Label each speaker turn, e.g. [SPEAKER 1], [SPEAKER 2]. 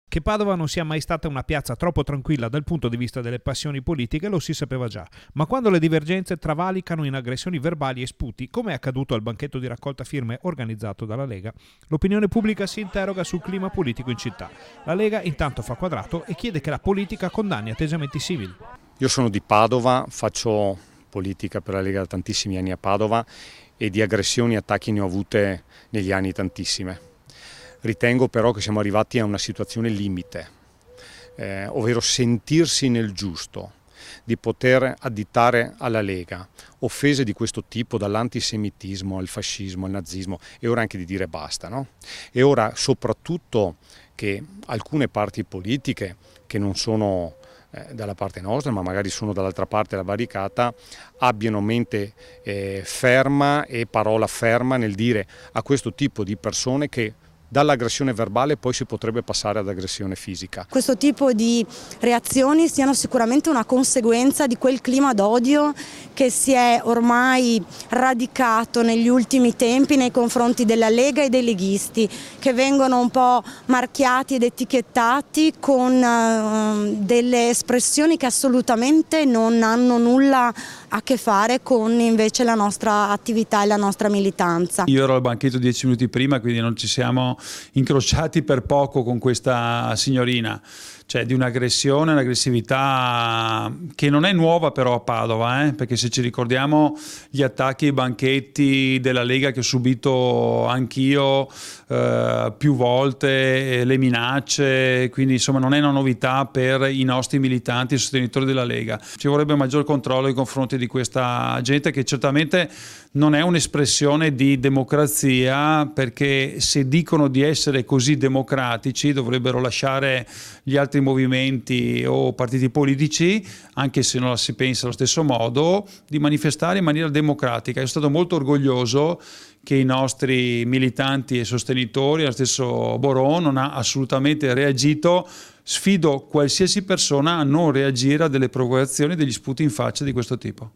[SPEAKER 1] Che Padova non sia mai stata una piazza troppo tranquilla dal punto di vista delle passioni politiche lo si sapeva già, ma quando le divergenze travalicano in aggressioni verbali e sputi, come è accaduto al banchetto di raccolta firme organizzato dalla Lega, l'opinione pubblica si interroga sul clima politico in città. La Lega intanto fa quadrato e chiede che la politica condanni atteggiamenti simili.
[SPEAKER 2] Io sono di Padova, faccio politica per la Lega da tantissimi anni a Padova e di aggressioni e attacchi ne ho avute negli anni tantissime. Ritengo però che siamo arrivati a una situazione limite, ovvero sentirsi nel giusto di poter additare alla Lega offese di questo tipo, dall'antisemitismo al fascismo, al nazismo, e ora anche di dire basta, no? E ora soprattutto che alcune parti politiche che non sono dalla parte nostra, ma magari sono dall'altra parte della barricata, abbiano mente ferma e parola ferma nel dire a questo tipo di persone che dall'aggressione verbale poi si potrebbe passare ad aggressione fisica.
[SPEAKER 3] Questo tipo di reazioni siano sicuramente una conseguenza di quel clima d'odio che si è ormai radicato negli ultimi tempi nei confronti della Lega e dei leghisti, che vengono un po' marchiati ed etichettati con delle espressioni che assolutamente non hanno nulla a che fare con invece la nostra attività e la nostra militanza.
[SPEAKER 4] Io ero al banchetto 10 minuti prima, quindi non ci siamo incrociati per poco con questa signorina, cioè di un'aggressione, un'aggressività che non è nuova però a Padova, perché se ci ricordiamo gli attacchi ai banchetti della Lega che ho subito anch'io più volte, le minacce, quindi insomma non è una novità per i nostri militanti e sostenitori della Lega. Ci vorrebbe maggior controllo nei confronti di questa gente che certamente non è un'espressione di democrazia, perché se dicono di essere così democratici dovrebbero lasciare gli altri movimenti o partiti politici, anche se non la si pensa allo stesso modo, di manifestare in maniera democratica. Io sono stato molto orgoglioso che i nostri militanti e sostenitori, lo stesso Boron, non ha assolutamente reagito. Sfido qualsiasi persona a non reagire a delle provocazioni, degli sputi in faccia di questo tipo.